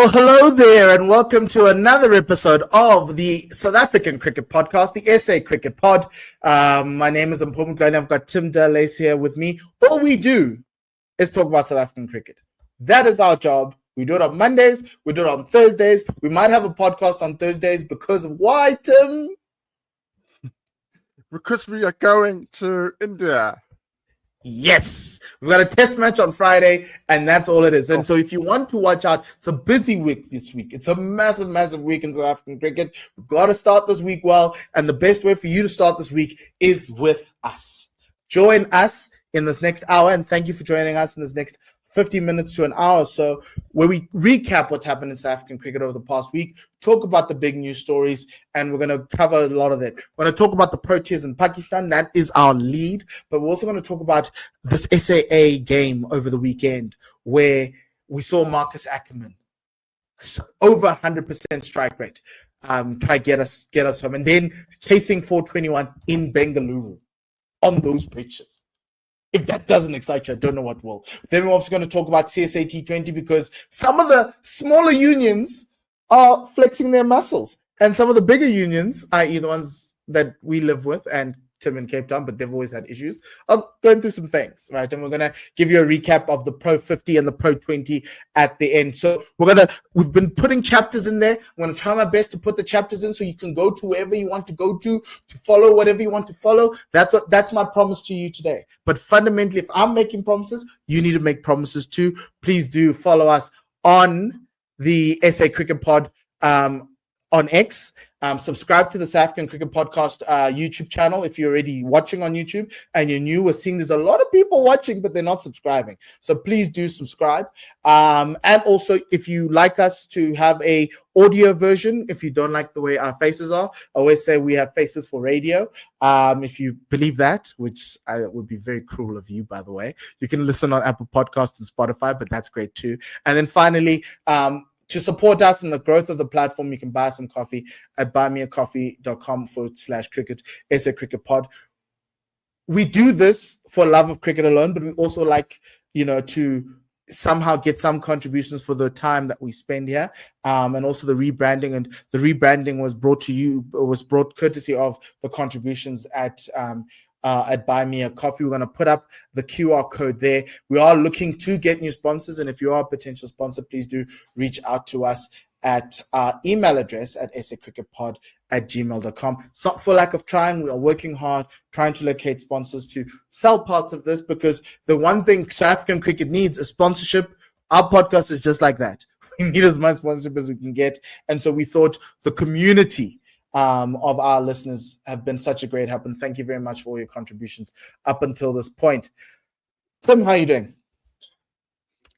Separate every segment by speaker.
Speaker 1: Well, hello there, and welcome to another episode of the South African Cricket Podcast, the SA Cricket Pod. My name is Mpho and Tim. I've got Tim Delace here with me. All we do is talk about South African cricket. That is our job. We do it on Mondays. We do it on Thursdays. We might have a podcast on Thursdays because of why, Tim?
Speaker 2: Because we are going to India.
Speaker 1: Yes, we've got a test match on Friday, and that's all it is. And so if you want to watch out, it's a busy week this week. It's a massive, massive week in South African cricket. We've got to start this week well, and the best way for you to start this week is with us. Join us in this next hour, and thank you for joining us in this next 50 minutes to an hour or so, where we recap what's happened in South African cricket over the past week, talk about the big news stories, and we're going to cover a lot of that. We're going to talk about the Proteas in Pakistan. That is our lead. But we're also going to talk about this SAA game over the weekend, where we saw Marcus Ackerman over 100% strike rate try get us home, and then chasing 421 in Bengaluru on those pitches. If that doesn't excite you, I don't know what will. Then we're also going to talk about CSA T20 because some of the smaller unions are flexing their muscles. And some of the bigger unions, i.e. the ones that we live with, and Tim in Cape Town, but they've always had issues, are going through some things, right? And we're going to give you a recap of the Pro 50 and the Pro 20 at the end. So we've been putting chapters in there. I'm going to try my best to put the chapters in so you can go to wherever you want to go to follow whatever you want to follow. That's my promise to you today. But fundamentally, if I'm making promises, you need to make promises too. Please do follow us on the SA Cricket Pod on X. Subscribe to the South African Cricket Podcast YouTube channel if you're already watching on YouTube and you're new. We're seeing there's a lot of people watching, but they're not subscribing. So please do subscribe. And also, if you like us to have a audio version, if you don't like the way our faces are, I always say we have faces for radio. If you believe that, which would be very cruel of you, by the way, you can listen on Apple Podcasts and Spotify, but that's great too. And then finally, to support us in the growth of the platform, you can buy some coffee at buymeacoffee.com/cricket, SA Cricket Pod. We do this for love of cricket alone, but we also like, to somehow get some contributions for the time that we spend here, and also the rebranding. And the rebranding was brought courtesy of the contributions at Buy Me a Coffee. We're going to put up the QR code there. We are looking to get new sponsors, and if you are a potential sponsor, please do reach out to us at our email address at sacricketpod@gmail.com. It's not for lack of trying. We are working hard trying to locate sponsors to sell parts of this, because the one thing South African cricket needs is sponsorship. Our podcast is just like that. We need as much sponsorship as we can get, and so we thought the community of our listeners have been such a great help, and thank you very much for all your contributions up until this point. Tim, how are you doing?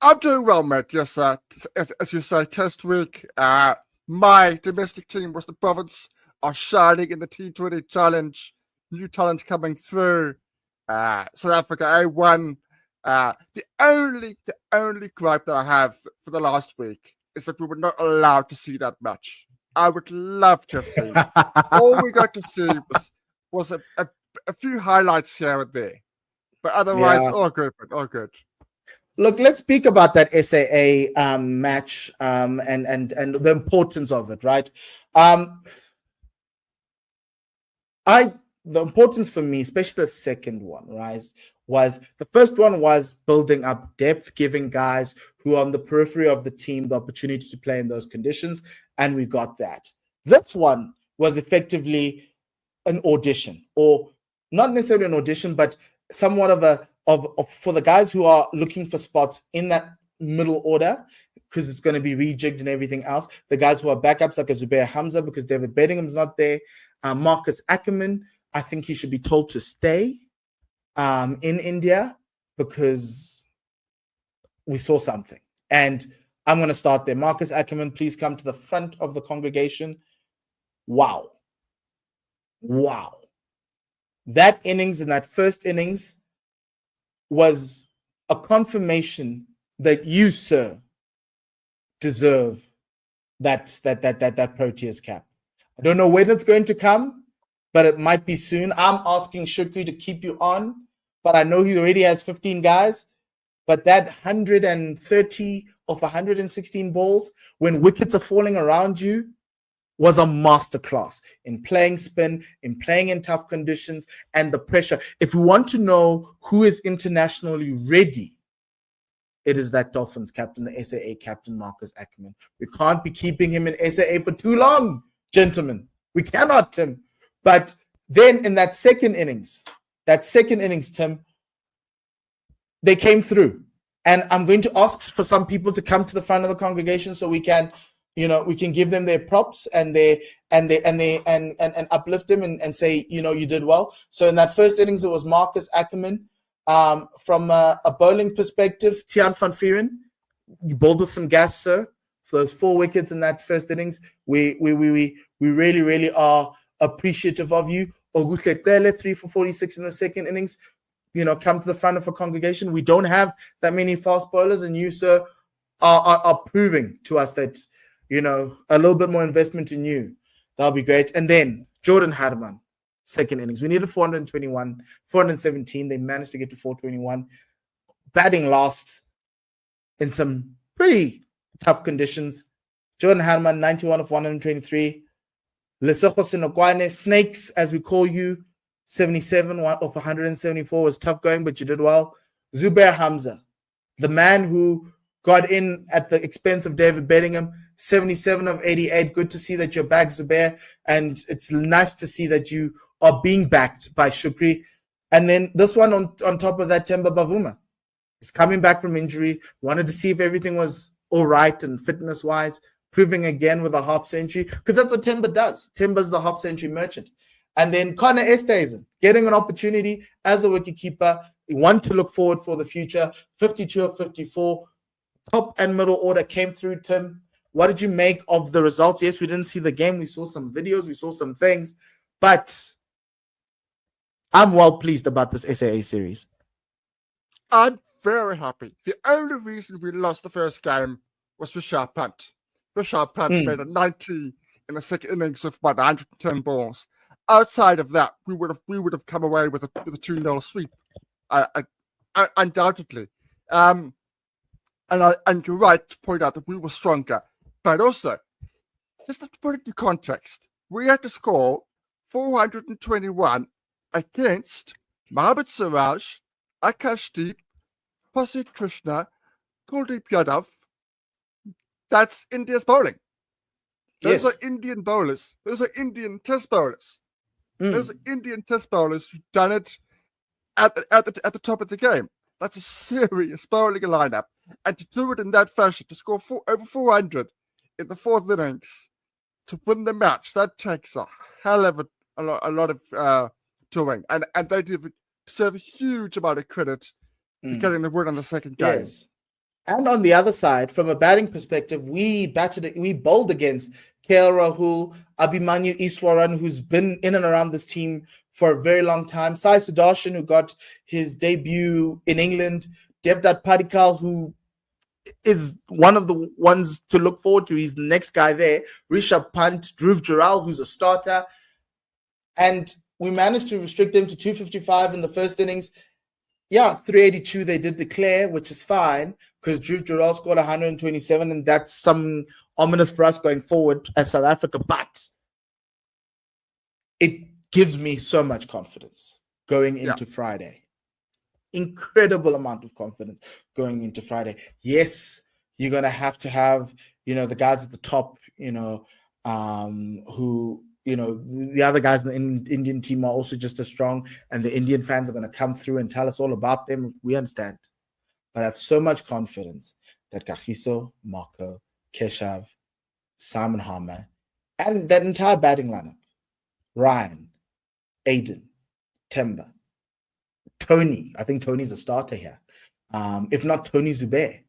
Speaker 2: I'm doing well, mate. Yes, as you say, test week. My domestic team was the province are shining in the T20 challenge. New talent coming through. South Africa A1. The only gripe that I have for the last week is that we were not allowed to see that match. I would love to have seen. All we got to see was a few highlights here and there, but otherwise, all good.
Speaker 1: Look, let's speak about that SAA match and the importance of it, right? The importance for me, especially the second one, right, was the first one was building up depth, giving guys who are on the periphery of the team the opportunity to play in those conditions, and we got that. This one was effectively an audition, or not necessarily an audition, but somewhat of for the guys who are looking for spots in that middle order, because it's going to be rejigged and everything else. The guys who are backups, like Zubair Hamza, because David Beddingham's not there. Marcus Ackerman, I think he should be told to stay in India, because we saw something. And I'm going to start there. Marcus Ackerman, please come to the front of the congregation. Wow. That innings, in that first innings, was a confirmation that you, sir, deserve that Proteas cap. I don't know when it's going to come, but it might be soon. I'm asking Shukri to keep you on, but I know he already has 15 guys. but that 130 of 116 balls, when wickets are falling around you, was a masterclass in playing spin, in playing in tough conditions, and the pressure. If we want to know who is internationally ready, it is that Dolphins captain, the SAA captain, Marcus Ackerman. We can't be keeping him in SAA for too long, gentlemen. We cannot, Tim. But then in that second innings, Tim, they came through. And I'm going to ask for some people to come to the front of the congregation so we can, we can give them their props and uplift them and say, you did well. So in that first innings, it was Marcus Ackerman. From a bowling perspective, Tiaan van Vuuren, you bowled with some gas, sir. For those 4 wickets in that first innings, we really, really are appreciative of you. Oguhle Cele, 3 for 46 in the second innings. Come to the front of a congregation. We don't have that many fast bowlers, and you, sir, are proving to us that, a little bit more investment in you. That'll be great. And then Jordan Harman, second innings. We needed 421, 417. They managed to get to 421. Batting last in some pretty tough conditions. Jordan Harman, 91 of 123. Lesego Senokwane, Snakes, as we call you, 77 of 174 was tough going, but you did well. Zubair Hamza, the man who got in at the expense of David Bellingham, 77 of 88. Good to see that you're back, Zubair. And it's nice to see that you are being backed by Shukri. And then this one on top of that, Temba Bavuma is coming back from injury. Wanted to see if everything was all right and fitness-wise. Proving again with a half century, because that's what Temba does. Temba's the half century merchant. And then Connor Esterhuizen getting an opportunity as a wicketkeeper. One to look forward for the future. 52 of 54. Top and middle order came through, Tim. What did you make of the results? Yes, we didn't see the game. We saw some videos. We saw some things. But I'm well pleased about this SAA series.
Speaker 2: I'm very happy. The only reason we lost the first game was Rishabh Pant. Rishabh Pant made a 90 in the second innings with about 110 balls. Outside of that, we would have come away with a 2-0 sweep, undoubtedly. And you're right to point out that we were stronger. But also, just to put it in context, we had to score 421 against Mohammad Siraj, Akashdeep, Prasidh Krishna, Kuldeep Yadav. That's India's bowling. Those are Indian bowlers. Those are Indian test bowlers. Those are Indian test bowlers who've done it at the top of the game. That's a serious bowling lineup. And to do it in that fashion, to score over 400 in the fourth innings, to win the match, that takes a hell of a lot of doing. And they deserve a huge amount of credit for getting the win on the second game.
Speaker 1: Yes. And on the other side, from a batting perspective, we bowled against KL Rahul, Abhimanyu Iswaran, who's been in and around this team for a very long time, Sai Sudarshan, who got his debut in England, Devdutt Padikkal, who is one of the ones to look forward to. He's the next guy there. Rishabh Pant, Dhruv Jural, who's a starter. And we managed to restrict them to 255 in the first innings. Yeah, 382 they did declare, which is fine, because Dhruv Jural scored 127, and that's some ominous for us going forward as South Africa. But it gives me so much confidence going into Friday. Incredible amount of confidence going into Friday. Yes, you're going to have, the guys at the top, who, the other guys in the Indian team are also just as strong, and the Indian fans are going to come through and tell us all about them. We understand. But I have so much confidence that Kagiso, Marco, Keshav, Simon Harmer, and that entire batting lineup, Ryan, Aiden, Temba, Tony, I think Tony's a starter here. If not Tony Zubair,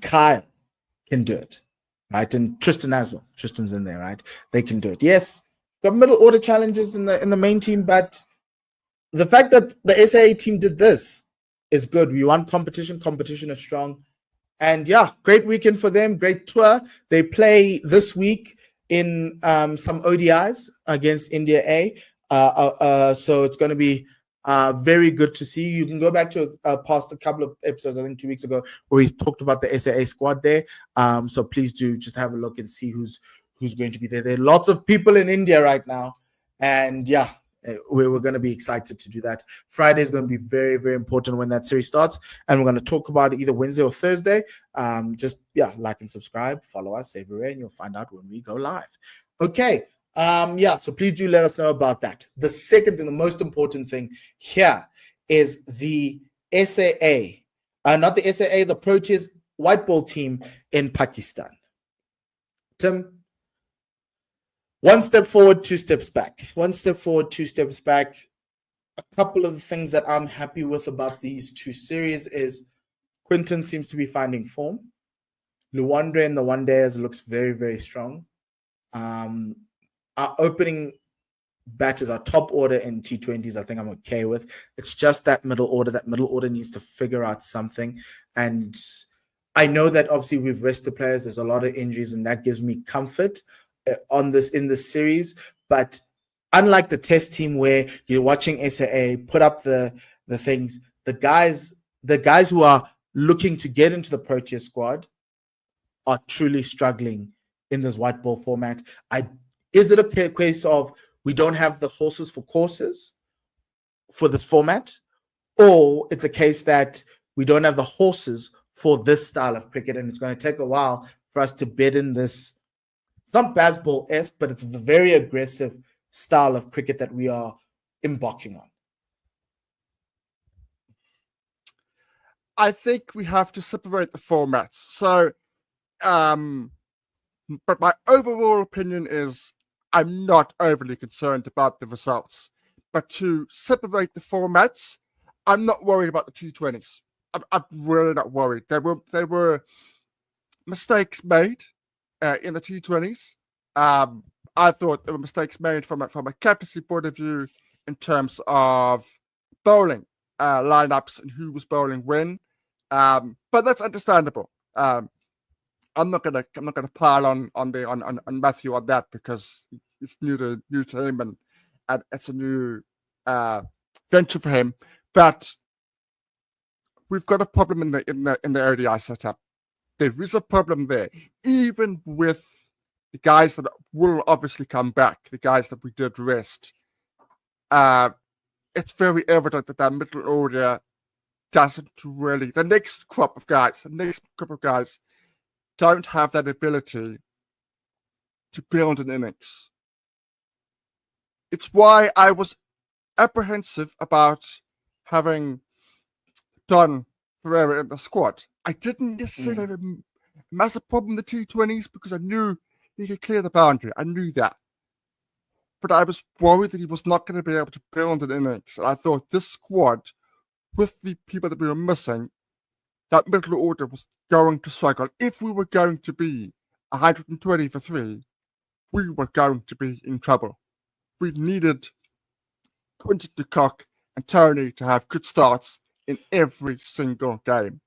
Speaker 1: Kyle can do it. Right, and Tristan as well. Tristan's in there, right? They can do it. Yes, got middle order challenges in the main team, but the fact that the SAA team did this is good. We want competition. Competition is strong, and great weekend for them. Great tour. They play this week in some ODIs against India A. So it's going to be Very good to see. You can go back to past a couple of episodes, I think 2 weeks ago, where we talked about the SAA squad there. So please do just have a look and see who's going to be there. There are lots of people in India right now, and yeah, we're going to be excited to do that. Friday is going to be very, very important when that series starts, and we're going to talk about it either Wednesday or Thursday. Just like and subscribe, follow us everywhere, and you'll find out when we go live. Okay. So please do let us know about that. The second thing, the most important thing here is the SAA, not the SAA, the Proteas Whiteball team in Pakistan. Tim, one step forward, two steps back. One step forward, two steps back. A couple of the things that I'm happy with about these two series is Quinton seems to be finding form. Luandre in the one days looks very, very strong. Our opening batches, our top order in T20s, I think I'm okay with. It's just that middle order. That middle order needs to figure out something. And I know that obviously we've rested players. There's a lot of injuries, and that gives me comfort in this series. But unlike the test team where you're watching SAA put up the things, the guys who are looking to get into the Proteas squad are truly struggling in this white ball format. Is it a case of we don't have the horses for courses for this format, or it's a case that we don't have the horses for this style of cricket, and it's going to take a while for us to bed in this? It's not baseball-esque, but it's a very aggressive style of cricket that we are embarking on.
Speaker 2: I think we have to separate the formats. So, but my overall opinion is I'm not overly concerned about the results. But to separate the formats, I'm not worried about the T20s. I'm really not worried. There were mistakes made in the T20s. I thought there were mistakes made from a captaincy point of view in terms of bowling lineups and who was bowling when. But that's understandable. I'm not gonna pile on Matthew on that because it's new to him and it's a new venture for him. But we've got a problem in the ODI setup. There is a problem there, even with the guys that will obviously come back, the guys that we did rest. It's very evident that middle order doesn't really. The next crop of guys don't have that ability to build an innings. It's why I was apprehensive about having done Ferreira in the squad. I didn't necessarily have a massive problem in the T20s because I knew he could clear the boundary. I knew that. But I was worried that he was not going to be able to build an innings. And I thought this squad, with the people that we were missing, that middle order was going to struggle. If we were going to be 120 for 3, we were going to be in trouble. We needed Quinton de Kock and Tony to have good starts in every single game.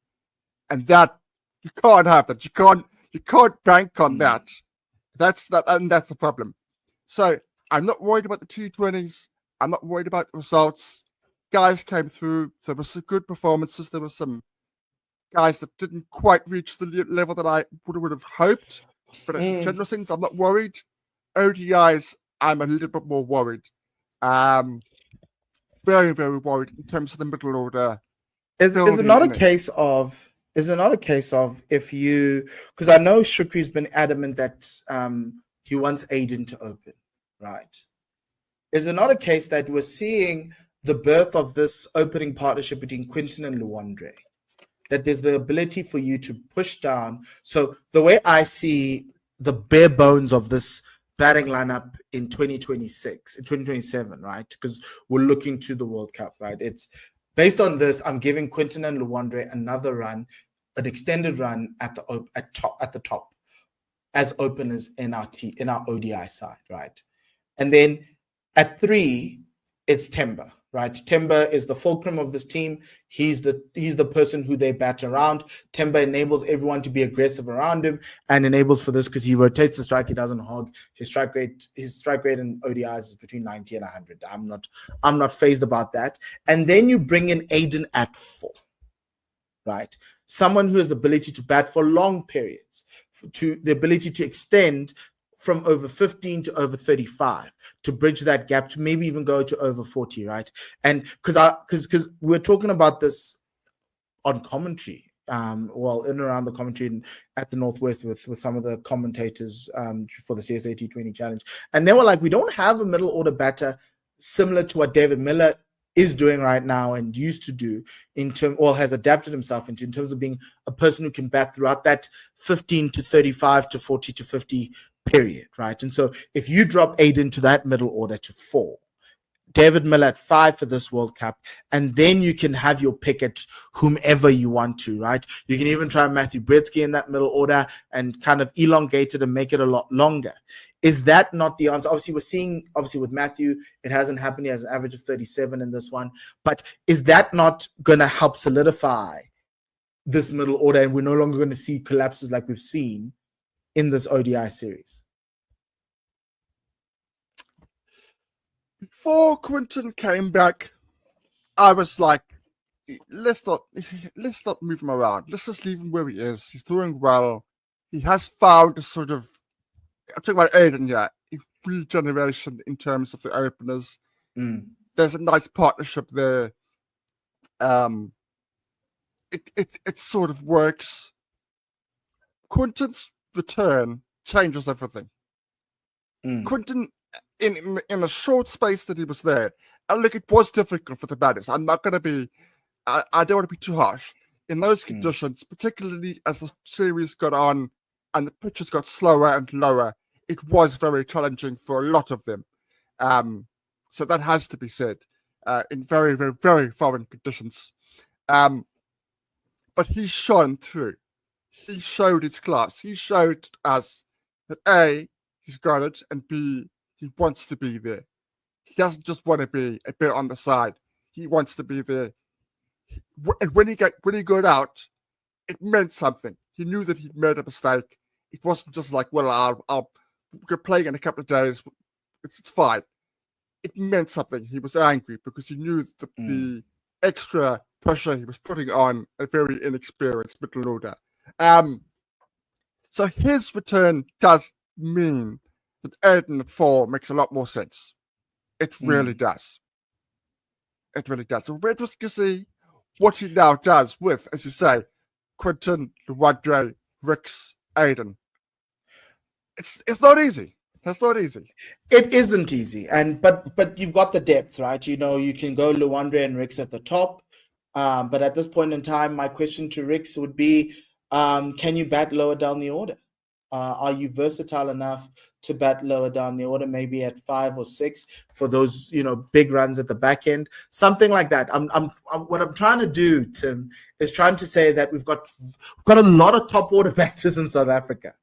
Speaker 2: And that, you can't have that. You can't bank on that. That's the problem. So I'm not worried about the T20s. I'm not worried about the results. Guys came through. There were some good performances. There were some guys that didn't quite reach the level that I would have hoped. But in general sense, I'm not worried. ODIs, I'm a little bit more worried. Very, very worried in terms of the middle order.
Speaker 1: Is it not a case of if you, because I know Shukri's been adamant that he wants Aiden to open, right? Is it not a case that we're seeing the birth of this opening partnership between Quinton and Luandre, that there's the ability for you to push down? So the way I see the bare bones of this batting lineup in 2026, in 2027, right? Because we're looking to the World Cup, right? It's based on this. I'm giving Quinton and Luandre another run, an extended run at the top as openers in our ODI side, right? And then at 3, it's Temba, right? Timber is the fulcrum of this team. He's the person who they bat around. Timber enables everyone to be aggressive around him and enables for this because he rotates the strike. He doesn't hog. His strike rate in ODIs is between 90 and 100. I'm not phased about that. And then you bring in Aiden at 4, right? Someone who has the ability to bat for long periods, to the ability to extend from over 15 to over 35, to bridge that gap, to maybe even go to over 40, right? And because we're talking about this on commentary, in and around the commentary at the Northwest with some of the commentators for the CSA T20 challenge, and they were like, we don't have a middle order batter similar to what David Miller is doing right now and used to do has adapted himself into in terms of being a person who can bat throughout that 15 to 35 to 40 to 50 period, right? And so if you drop Aiden to that middle order to 4, David Miller at 5 for this World Cup, and then you can have your pick at whomever you want to, right? You can even try Matthew Bretsky in that middle order and kind of elongate it and make it a lot longer. Is that not the answer? Obviously, we're seeing, with Matthew, it hasn't happened. He has an average of 37 in this one. But is that not going to help solidify this middle order, and we're no longer going to see collapses like we've seen in this ODI series?
Speaker 2: Before Quinton came back, I was like, let's not move him around. Let's just leave him where he is. He's doing well. He has found a sort of, I'm talking about Aiden, a regeneration in terms of the openers. There's a nice partnership there. It sort of works. Quinton's return changes everything. Quinton, in a short space that he was there, and look, it was difficult for the batters. I'm not going to be, I don't want to be too harsh. In those conditions, particularly as the series got on and the pitches got slower and lower, it was very challenging for a lot of them. So that has to be said, in very, very, very foreign conditions. But he shone through. He showed his class. He showed us that A, he's got it, and B, he wants to be there. He doesn't just want to be a bit on the side. He wants to be there. And when he got out, it meant something. He knew that he'd made a mistake. It wasn't just like, well, we're playing in a couple of days. It's fine. It meant something. He was angry because he knew the extra pressure he was putting on a very inexperienced middle order. So his return does mean that Aiden at 4 makes a lot more sense. It really does. It really does. So we're interested to see what he now does with, as you say, Quinton, Luandre, Ricks, Aiden. It's not easy. That's not easy.
Speaker 1: It isn't easy, but you've got the depth, right? You know, you can go Luandre and Ricks at the top, but at this point in time, my question to Ricks would be, can you bat lower down the order? Are you versatile enough to bat lower down the order, maybe at 5 or 6 for those, big runs at the back end, something like that? What I'm trying to do, Tim, is trying to say that we've got a lot of top order batters in South Africa,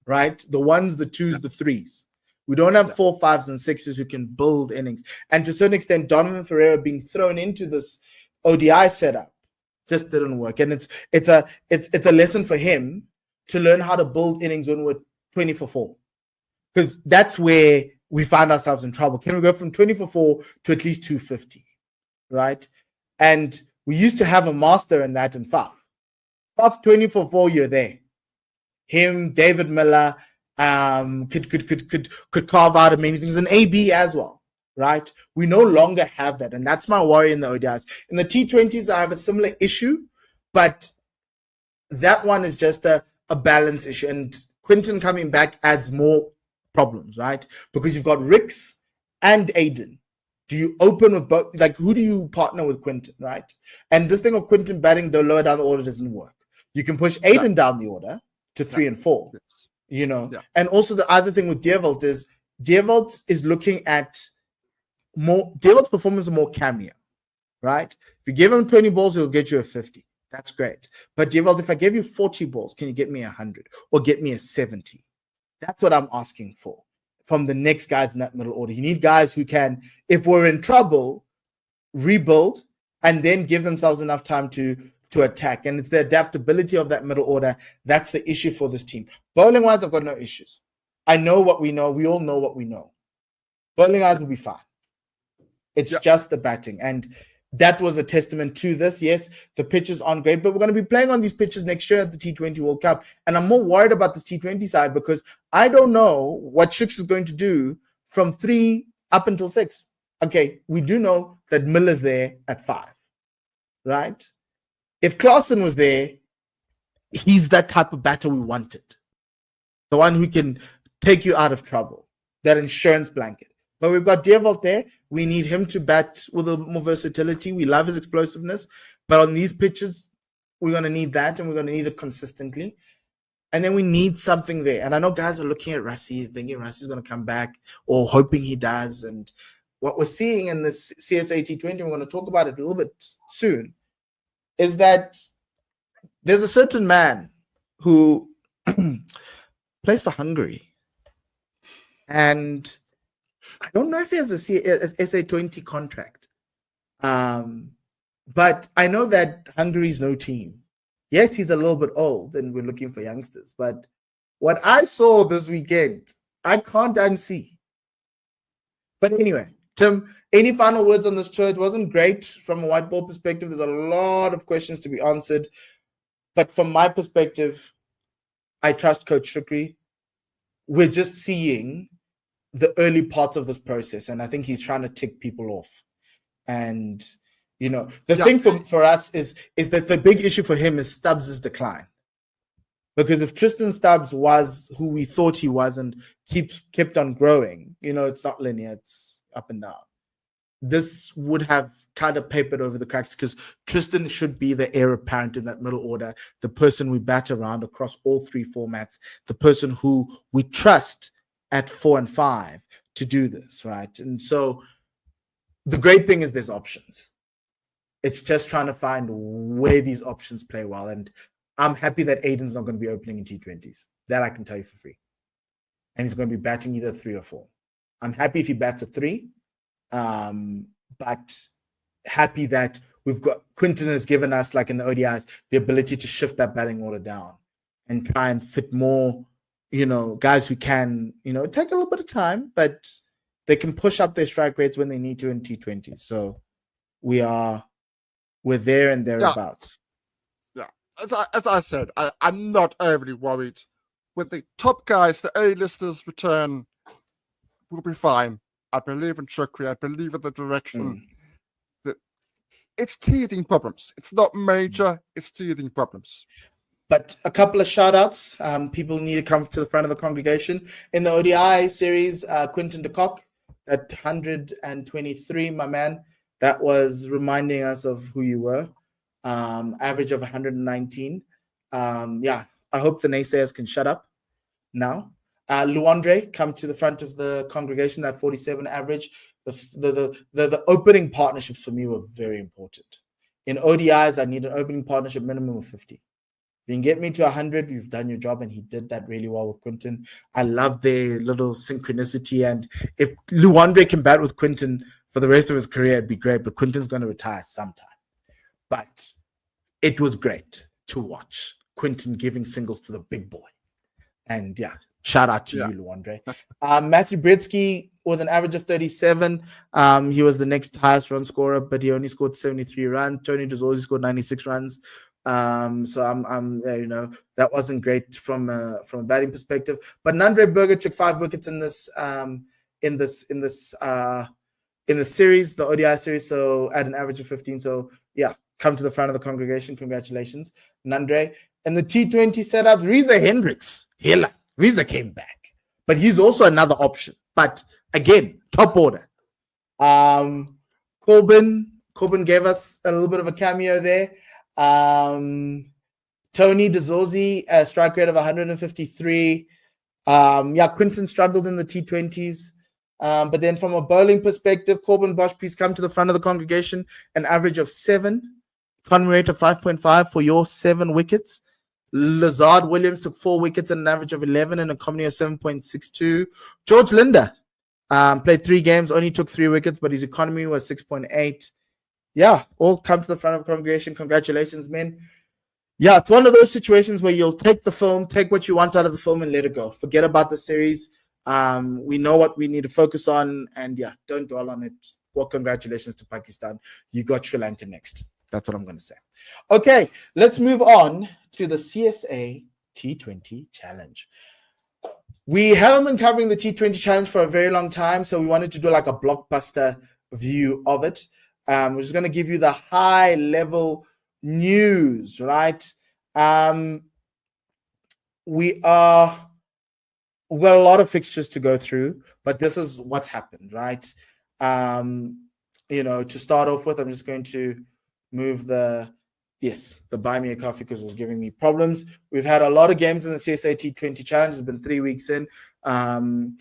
Speaker 1: right? The 1s, the 2s, the 3s. We don't have 4, 5s, and 6s who can build innings. And to a certain extent, Donovan Ferreira being thrown into this ODI setup just didn't work. And it's a lesson for him to learn how to build innings when we're 20 for 4. Because that's where we find ourselves in trouble. Can we go from 20 for 4 to at least 250, right? And we used to have a master in that in Faf. Faf's 20 for 4, you're there. Him, David Miller, could carve out of many things, and AB as well, right? We no longer have that, and that's my worry in the ODIs. In the T20s, I have a similar issue, but that one is just a balance issue, and Quinton coming back adds more problems, right? Because you've got Ricks and Aiden. Do you open with both? Like, who do you partner with Quinton, right? And this thing of Quinton batting the lower down the order doesn't work. You can push Aiden down the order to 3 and 4, And also the other thing with Deerveld is looking at more. Deerveld's performance is more cameo, right? If you give him 20 balls, he'll get you a 50. That's great. But Deerveld, if I give you 40 balls, can you get me 100 or get me a 70? That's what I'm asking for from the next guys in that middle order. You need guys who can, if we're in trouble, rebuild, and then give themselves enough time to attack. And it's the adaptability of that middle order that's the issue for this team. Bowling wise, I've got no issues. I know what we know. We all know what we know. Bowling wise will be fine. It's just the batting. And that was a testament to this. Yes, the pitches aren't great, but we're going to be playing on these pitches next year at the T20 World Cup. And I'm more worried about this T20 side because I don't know what Shooks is going to do from 3 up until 6. Okay, we do know that Miller's there at 5, right? If Klaasen was there, he's that type of batter we wanted. The one who can take you out of trouble, that insurance blanket. But we've got Deervalt there. We need him to bat with a more versatility. We love his explosiveness. But on these pitches, we're going to need that, and we're going to need it consistently. And then we need something there. And I know guys are looking at Rassie, thinking Rassie's going to come back or hoping he does. And what we're seeing in this CSA T20, we're going to talk about it a little bit soon, is that there's a certain man who plays for Hungary. And I don't know if he has a SA20 contract. But I know that Hungary's no team. Yes, he's a little bit old and we're looking for youngsters. But what I saw this weekend, I can't unsee. But anyway, Tim, any final words on this tour? It wasn't great from a white ball perspective. There's a lot of questions to be answered. But from my perspective, I trust Coach Shukri. We're just seeing the early parts of this process, and I think he's trying to tick people off. And the thing for us is that the big issue for him is Stubbs' decline. Because if Tristan Stubbs was who we thought he was and kept on growing, it's not linear, it's up and down. This would have kind of papered over the cracks because Tristan should be the heir apparent in that middle order, the person we bat around across all 3 formats, the person who we trust at 4 and 5 to do this, right? And so the great thing is there's options. It's just trying to find where these options play well. And I'm happy that Aiden's not going to be opening in T20s. That I can tell you for free. And he's going to be batting either 3 or 4. I'm happy if he bats at 3. But happy that we've got Quinton has given us, like in the ODIs, the ability to shift that batting order down and try and fit more, guys who can, take a little bit of time, but they can push up their strike rates when they need to in T20. So we're there and thereabouts.
Speaker 2: Yeah. As I said, I'm not overly worried. When the top guys, the A-listers return, we'll be fine. I believe in Shukri. I believe in the direction. It's teething problems. It's not major. It's teething problems.
Speaker 1: But a couple of shout-outs. People need to come to the front of the congregation. In the ODI series, Quinton de Kock at 123, my man. That was reminding us of who you were. Average of 119. I hope the naysayers can shut up now. Luandre come to the front of the congregation, that 47 average. The opening partnerships for me were very important. In ODIs, I need an opening partnership minimum of 50. If you can get me to 100, you've done your job, and he did that really well with Quinton. I love their little synchronicity, and if Luandre can bat with Quinton for the rest of his career, it'd be great, but Quinton's going to retire sometime. But it was great to watch Quinton giving singles to the big boy. And shout out to you, Luandre. Matthew Britsky with an average of 37. He was the next highest run scorer, but he only scored 73 runs. Tony Dezorzi scored 96 runs. So that wasn't great from a batting perspective. But Nandre Berger took 5 wickets in this series, the ODI series. So at an average of 15. So come to the front of the congregation. Congratulations, Nandre. And the T20 setup, Reza Hendricks. Reza came back. But he's also another option. But again, top order. Corbin gave us a little bit of a cameo there. Tony Dezorzi, a strike rate of 153. Quinton struggled in the T20s. But then from a bowling perspective, Corbin Bosch, please come to the front of the congregation. An average of 7. Economy rate of 5.5 for your 7 wickets. Lazard Williams took 4 wickets and an average of 11 and a economy of 7.62. George Linder played 3 games, only took 3 wickets, but his economy was 6.8. yeah, all come to the front of the congregation. Congratulations, men. Yeah, it's one of those situations where you'll take the film, take what you want out of the film, and let it go. Forget about the series. We know what we need to focus on, and yeah, don't dwell on it. Well, congratulations to Pakistan. You got Sri Lanka next. That's what I'm going to say. Okay, let's move on to the CSA T20 Challenge. We haven't been covering the T20 Challenge for a very long time, so we wanted to do like a blockbuster view of it. We're just going to give you the high-level news, right? We've got a lot of fixtures to go through, but this is what's happened, right? To start off with, I'm just going to move the buy me a coffee because it was giving me problems. We've had a lot of games in the CSA T20 Challenge. It's been 3 weeks in. The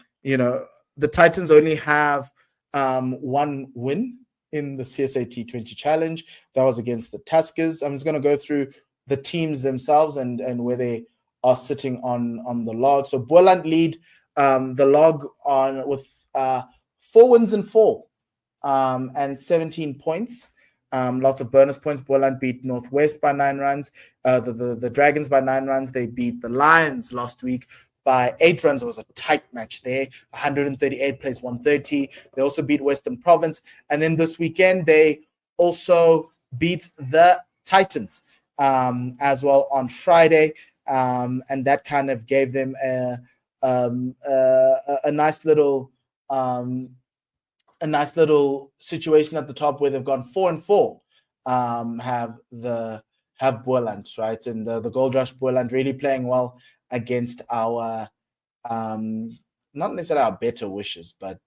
Speaker 1: Titans only have one win in the CSA T20 Challenge. That was against the Tuskers. I'm just going to go through the teams themselves and where they are sitting on the log. So Boland lead the log on with 4 wins and 4 and 17 points. Lots of bonus points. Boland beat Northwest by 9 runs. The Dragons by 9 runs. They beat the Lions last week by 8 runs. It was a tight match there. 138 plays 130. They also beat Western Province. And then this weekend, they also beat the Titans as well on Friday. And that kind of gave them a nice little situation at the top where they've gone 4 and 4. Have Boland, right? And the Gold Rush Boland really playing well against our not necessarily our better wishes, but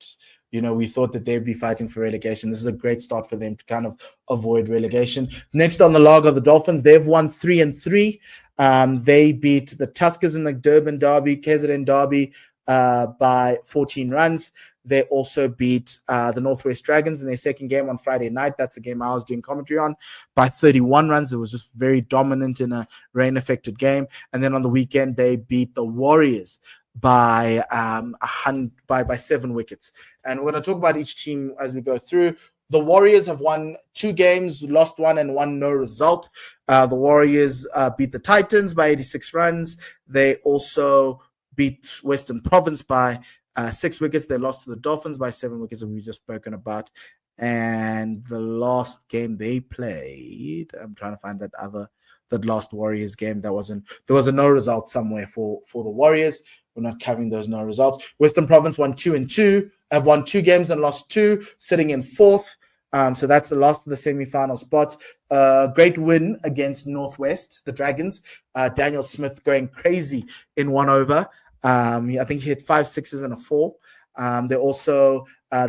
Speaker 1: we thought that they'd be fighting for relegation. This is a great start for them to kind of avoid relegation. Next on the log are the Dolphins. They've won 3 and 3. They beat the Tuskers in the Durban Derby, KZN Derby by 14 runs. They also beat the Northwest Dragons in their second game on Friday night. That's the game I was doing commentary on, by 31 runs. It was just very dominant in a rain-affected game. And then on the weekend, they beat the Warriors by 7 wickets. And we're going to talk about each team as we go through. The Warriors have won 2 games, lost 1 and 1 no result. The Warriors beat the Titans by 86 runs. They also beat Western Province by 6 wickets. They lost to the Dolphins by 7 wickets, that we've just spoken about. And the last game they played, I'm trying to find that last Warriors game. There was a no result somewhere for the Warriors. We're not covering those no results. Western Province won 2 and 2. Have won 2 games and lost 2, sitting in 4th. So that's the last of the semi-final spots. Great win against Northwest, the Dragons. Daniel Smith going crazy in 1 over. I think he hit 5 6s and a 4.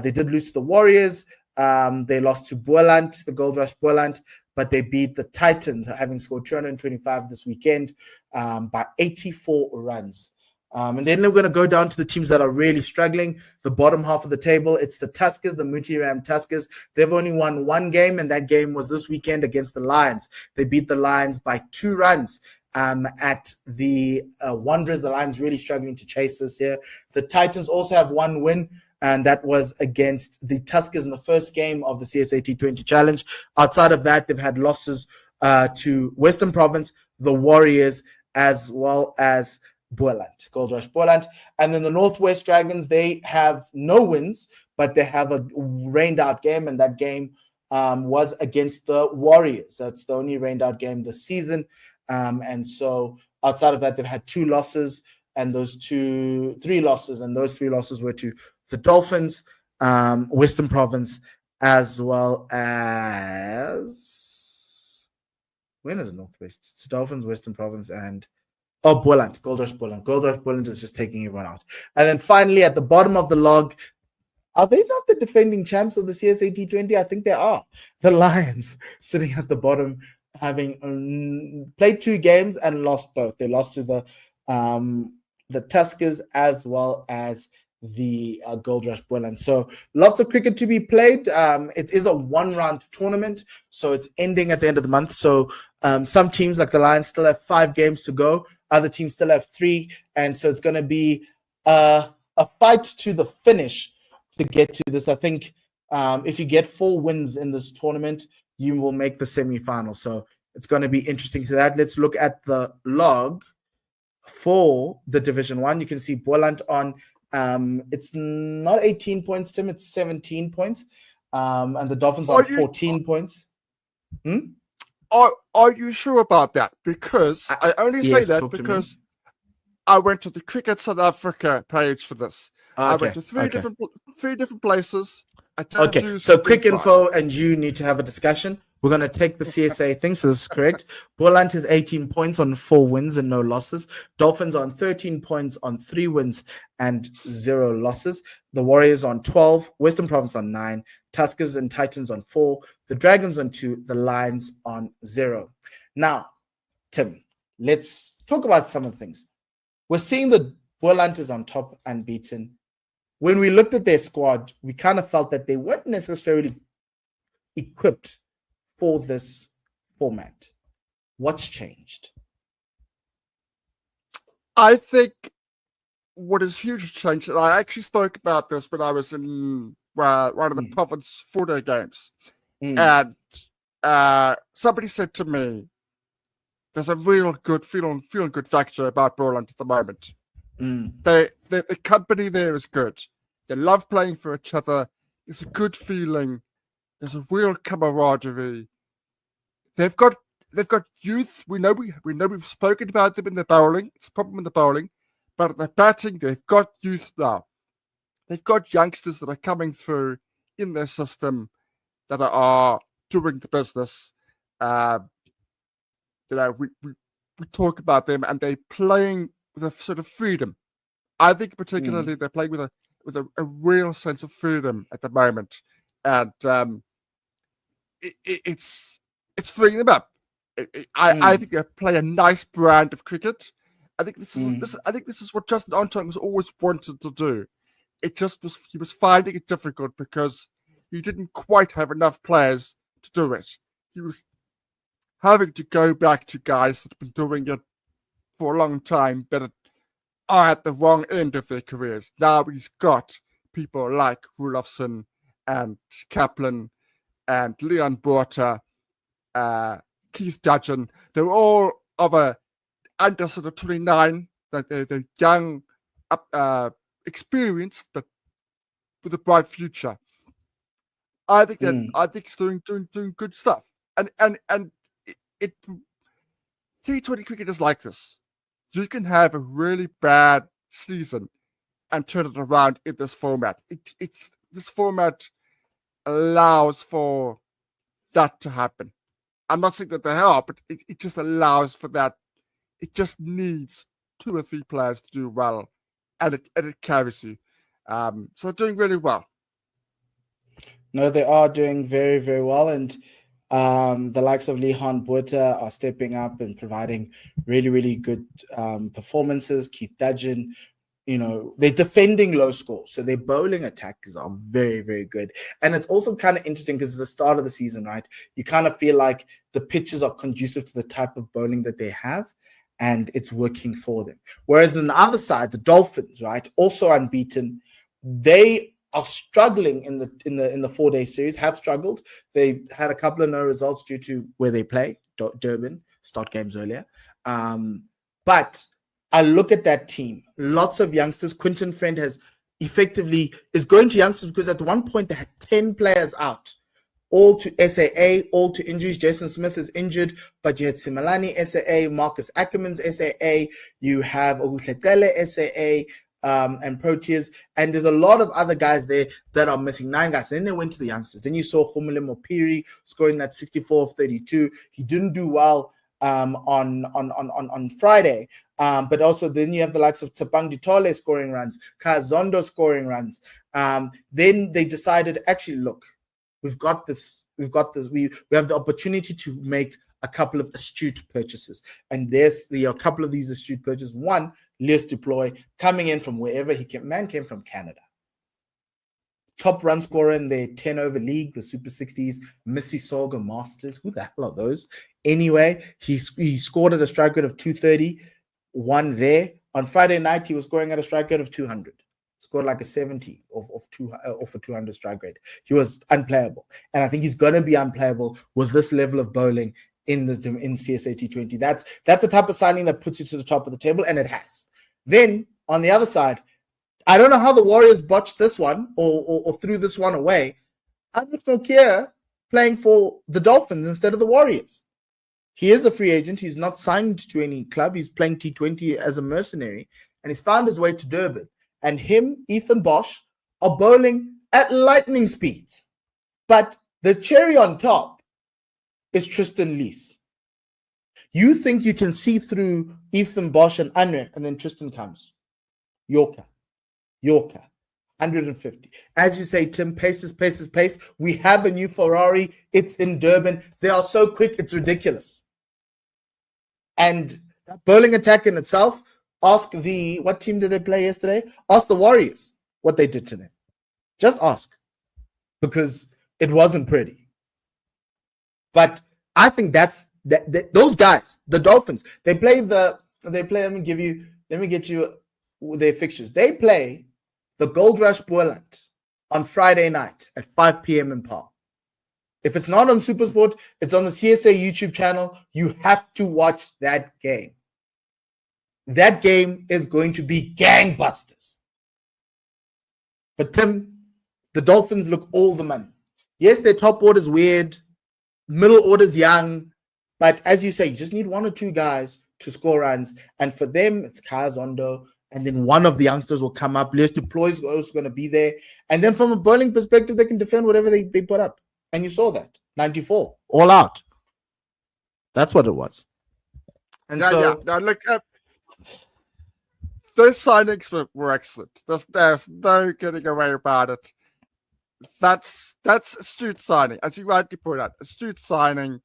Speaker 1: They did lose to the Warriors. They lost to Boland, the Gold Rush Boland, but they beat the Titans, having scored 225 this weekend by 84 runs. And then we're going to go down to the teams that are really struggling. The bottom half of the table, it's the Tuskers, the Mutiram Tuskers. They've only won 1 game, and that game was this weekend against the Lions. They beat the Lions by 2 runs at the Wanderers. The Lions really struggling to chase this year. The Titans also have 1 win, and that was against the Tuskers in the first game of the CSA T20 Challenge. Outside of that, they've had losses to Western Province, the Warriors, as well as Boland, Gold Rush Boland. And then the Northwest Dragons, they have no wins, but they have a rained out game, and that game was against the Warriors. That's the only rained out game this season. And so outside of that, they've had 2 losses, and those 3 losses, and those 3 losses were to the Dolphins, Western Province, as well as, when is it Northwest? It's Dolphins, Western Province, and Boland, Gold Rush Boland. Gold Rush Boland is just taking everyone out. And then finally, at the bottom of the log, are they not the defending champs of the CSA T20? I think they are. The Lions, sitting at the bottom, having played 2 games and lost both. They lost to the Tuskers as well as the Gold Rush Boland. So lots of cricket to be played. It is a 1-round tournament, so it's ending at the end of the month. So some teams like the Lions still have 5 games to go. Other teams still have 3, and so it's going to be a fight to the finish to get to this. I think if you get 4 wins in this tournament, you will make the semi-final. So it's going to be interesting to that. Let's look at the log for the Division 1. You can see Boland on, it's not 18 points, Tim, it's 17 points. And the Dolphins on 14 points.
Speaker 2: Are you sure about that? Because I only say that because I went to the Cricket South Africa page for this. I went to three different places.
Speaker 1: So Cricinfo and you need to have a discussion. We're going to take the CSA thing, so this is correct. Boland is 18 points on 4 wins and no losses. Dolphins on 13 points on 3 wins and 0 losses. The Warriors on 12, Western Province on 9, Tuskers and Titans on 4, the Dragons on 2, the Lions on 0. Now, Tim, let's talk about some of the things. We're seeing the Boland is on top unbeaten. When we looked at their squad, we kind of felt that they weren't necessarily equipped for this format. What's changed?
Speaker 2: I think what is huge change, and I actually spoke about this when I was in one of the Province 4-day games, and somebody said to me, there's a real good feeling good factor about Boland at the moment. The company there is good. They love playing for each other. It's a good feeling. There's a real camaraderie. They've got youth. We know we've spoken about them in the bowling. It's a problem in the bowling, but at the batting, they've got youth now. They've got youngsters that are coming through in their system that are doing the business. We talk about them, and they're playing with a sort of freedom. I think particularly they're playing with a real sense of freedom at the moment, and it's freeing them up. I think they play a nice brand of cricket. I think this is what Justin Armstrong has always wanted to do. He was finding it difficult because he didn't quite have enough players to do it. He was having to go back to guys that have been doing it for a long time, but are at the wrong end of their careers. Now he's got people like Rulofsson and Kaplan and Leon Borta, Keith Dudgeon. They're all of under sort of 29. They're young, experienced, but with a bright future. I think he's doing good stuff. And T20 cricket is like this. You can have a really bad season and turn it around in this format. This format allows for that to happen. I'm not saying that they are, but it just allows for that. It just needs 2 or 3 players to do well, and it carries you. So they're doing really well.
Speaker 1: No, they are doing very, very well, and the likes of Leon Borta are stepping up and providing really, really good performances. Keith Dudgeon, they're defending low scores, so their bowling attacks are very, very good. And it's also kind of interesting because it's the start of the season, right? You kind of feel like the pitches are conducive to the type of bowling that they have, and it's working for them. Whereas on the other side, the Dolphins, right, also unbeaten, they are struggling in the 4-day series, have struggled. They've had a couple of no results due to where they play, Durban, start games earlier. But I look at that team, lots of youngsters. Quinton Friend is going to youngsters because at one point they had 10 players out, all to SAA, all to injuries. Jason Smith is injured, but you had Simalani SAA, Marcus Ackerman's SAA, you have Ogutletele SAA, and Proteas, and there's a lot of other guys there that are missing, 9 guys. Then they went to the youngsters. Then you saw Khumule Mopiri scoring that 64 of 32. He didn't do well on Friday, but also then you have the likes of Tsapang Ditole scoring runs, Kazondo scoring runs. Then they decided, actually, look, we've got this. We have the opportunity to make a couple of astute purchases, and there's a couple of these astute purchases. One, Leus Deploy, coming in from wherever he came. Man came from Canada. Top run scorer in their 10-over league, the Super 60s, Mississauga Masters. Who the hell are those? Anyway, he scored at a strike rate of 230, one there. On Friday night, he was scoring at a strike rate of 200. scored like a 70 off a 200 strike rate. He was unplayable. And I think he's going to be unplayable with this level of bowling in CSA T20. That's the type of signing that puts you to the top of the table, and it has. Then, on the other side, I don't know how the Warriors botched this one or threw this one away. Alex Nokia playing for the Dolphins instead of the Warriors. He is a free agent. He's not signed to any club. He's playing T20 as a mercenary, and he's found his way to Durban. And him, Ethan Bosch, are bowling at lightning speeds. But the cherry on top is Tristan Lees. You think you can see through Ethan Bosch and Anre, and then Tristan comes. Yorker. 150. As you say, Tim, pace. We have a new Ferrari. It's in Durban. They are so quick, it's ridiculous. And that bowling attack in itself, what team did they play yesterday? Ask the Warriors what they did to them. Just ask. Because it wasn't pretty. But I think those guys, the Dolphins, let me get you their fixtures. They play the Gold Rush Boerland on Friday night at 5 p.m. in Mpho. If it's not on SuperSport, it's on the CSA YouTube channel. You have to watch that game. That game is going to be gangbusters. But Tim, the Dolphins look all the money. Yes, their top order is weird. Middle order is young. But as you say, you just need one or two guys to score runs. And for them, it's Kaya Zondo. And then one of the youngsters will come up. Les Duploy is also going to be there. And then from a bowling perspective, they can defend whatever they put up. And you saw that. 94. All out. That's what it was. And
Speaker 2: Now look, those signings were excellent. There's no getting away about it. That's astute signing. As you rightly put out, astute signing.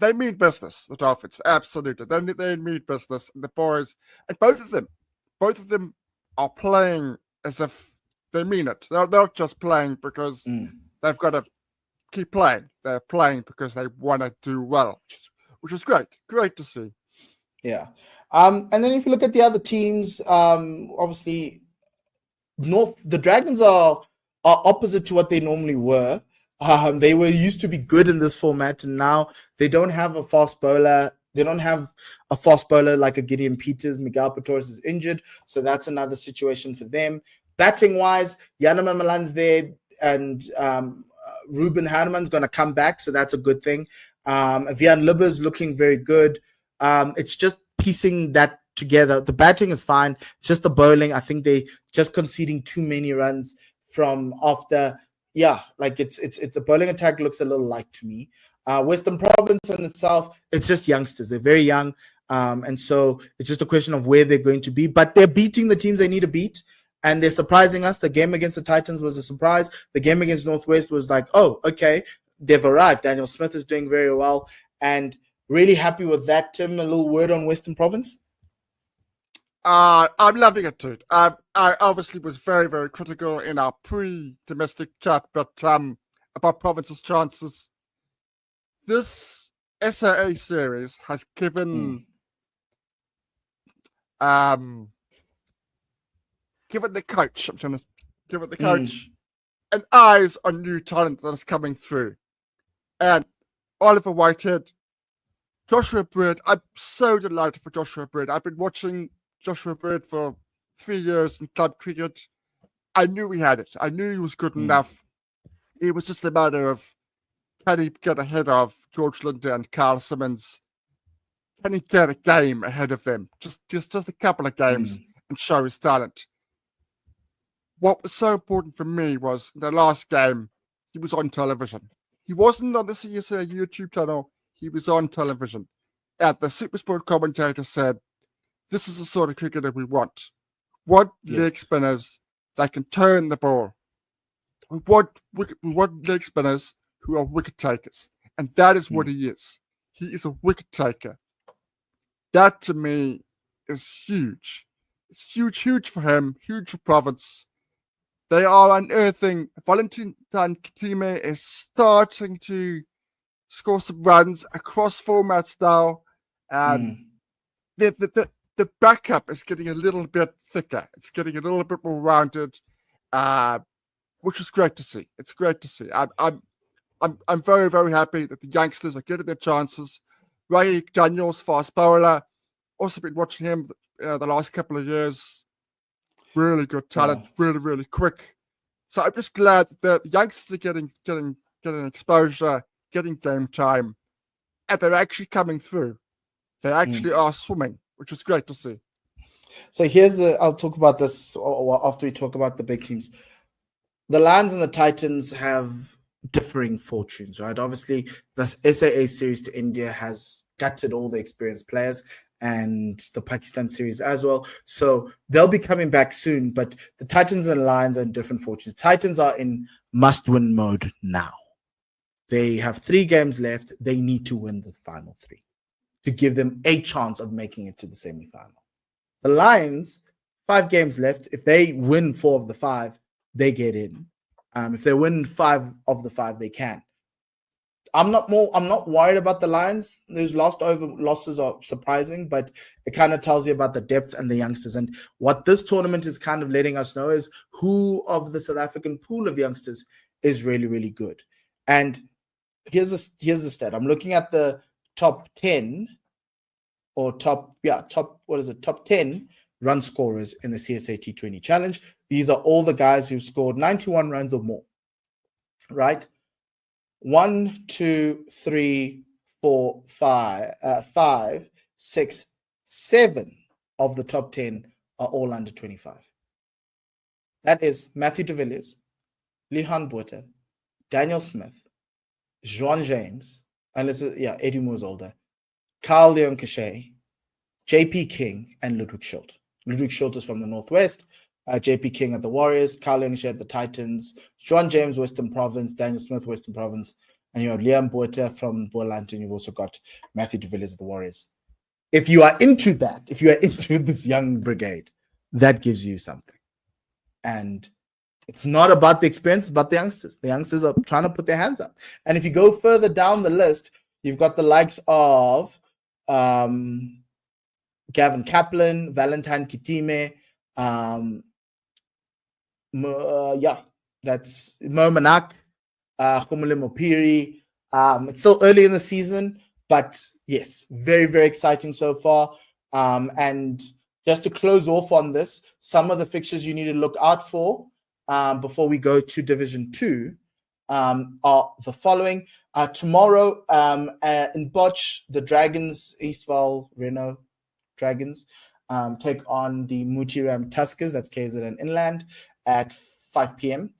Speaker 2: They mean business, the Dolphins. Absolutely. They mean business. And the boys, and both of them are playing as if they mean it. They're not just playing because they've got to keep playing. They're playing because they want to do well, which is great. Great to see.
Speaker 1: Yeah. And then if you look at the other teams, obviously, the Dragons are opposite to what they normally were. They were used to be good in this format, and now they don't have a fast bowler. They don't have a fast bowler like a Gideon Peters. Miguel Petores is injured, so that's another situation for them. Batting-wise, Yanama Malan's there, and Ruben Hanuman's going to come back, so that's a good thing. Vian Libber's looking very good. It's just piecing that together. The batting is fine. It's just the bowling. I think they just conceding too many runs from after. Yeah, like it's the bowling attack looks a little light to me. Western Province in itself, it's just youngsters. They're very young. And so it's just a question of where they're going to be. But they're beating the teams they need to beat. And they're surprising us. The game against the Titans was a surprise. The game against Northwest was like, oh, okay, they've arrived. Daniel Smith is doing very well. And really happy with that, Tim. A little word on Western Province?
Speaker 2: I'm loving it, dude. I obviously was very, very critical in our pre-domestic chat, but about Province's chances. This SAA series has given the coach, an eyes on new talent that is coming through. And Oliver Whitehead, Joshua Bird, I'm so delighted for Joshua Bird. I've been watching Joshua Bird for 3 years in club cricket. I knew he had it. I knew he was good enough. It was just a matter of, can he get ahead of George Linder and Carl Simmons? Can he get a game ahead of them? Just a couple of games and show his talent. What was so important for me was the last game, he was on television. He wasn't on the CSA YouTube channel. He was on television. And the SuperSport commentator said, this is the sort of cricketer we want. Leg spinners that can turn the ball. We want leg spinners who are wicket takers. And that is what he is. He is a wicket taker. That to me is huge. It's huge for him, huge for Province. They are unearthing. Valentin Katime is starting to score some runs across formats now. the backup is getting a little bit thicker. It's getting a little bit more rounded, which is great to see. It's great to see. I'm very, very happy that the youngsters are getting their chances. Ray Daniels, fast bowler, also been watching him the last couple of years. Really good talent, really, really quick. So I'm just glad that the youngsters are getting exposure, getting game time, and they're actually coming through. They actually are swimming, which is great to see.
Speaker 1: So I'll talk about this after we talk about the big teams. The Lions and the Titans have differing fortunes, right? Obviously, this SAA series to India has gutted all the experienced players, and the Pakistan series as well. So they'll be coming back soon, but the Titans and the Lions are in different fortunes. Titans are in must-win mode now. They have 3 games left. They need to win the final 3 to give them a chance of making it to the semi-final. The Lions, 5 games left. If they win 4 of the 5, they get in. If they win 5 of the 5, they can. I'm not worried about the Lions. Those losses are surprising, but it kind of tells you about the depth and the youngsters. And what this tournament is kind of letting us know is who of the South African pool of youngsters is really, really good. And here's a stat. I'm looking at the top 10 top 10 run scorers in the CSA T20 challenge. These are all the guys who've scored 91 runs or more, right? 1, 2, 3, 4, 5, 6, 7 of the top 10 are all under 25. That is Matthew de Villiers, Lehan Botha, Daniel Smith, Juan James, and Eddie Moore's older, Carl Leon Cachet, JP King, and Ludwig Schultz. Ludwig Schultz is from the Northwest, JP King at the Warriors, Carl Leon Cachet at the Titans, Juan James, Western Province, Daniel Smith, Western Province, and you have Liam Botha from Boland, and you've also got Matthew de Villiers at the Warriors. If you are into that, if you are into this young brigade, that gives you something. And it's not about the experience, it's about the youngsters. The youngsters are trying to put their hands up. And if you go further down the list, you've got the likes of Gavin Kaplan, Valentine Kitime, that's Mo Manak, Khumule Mopiri. It's still early in the season, but yes, very, very exciting so far. And just to close off on this, some of the fixtures you need to look out for before we go to Division 2 are the following. Tomorrow in Botch, the Dragons, Eastval Reno Dragons, take on the Mutiram Tuskers, that's KZN Inland, at 5 p.m.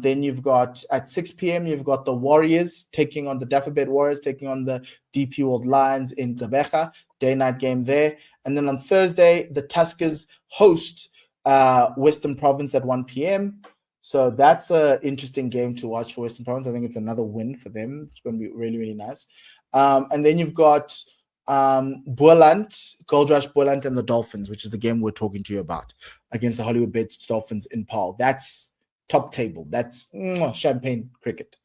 Speaker 1: Then you've got at 6 p.m. you've got the Warriors taking on the Dafabet Warriors, taking on the DP World Lions in Gqeberha, day-night game there. And then on Thursday, the Tuskers host Western Province at 1 p.m. So that's an interesting game to watch for Western Province. I think it's another win for them. It's going to be really, really nice. And then you've got Boland, Gold Rush Boland and the Dolphins, which is the game we're talking to you about, against the Hollywoodbets Dolphins in Paarl. That's top table. That's champagne cricket.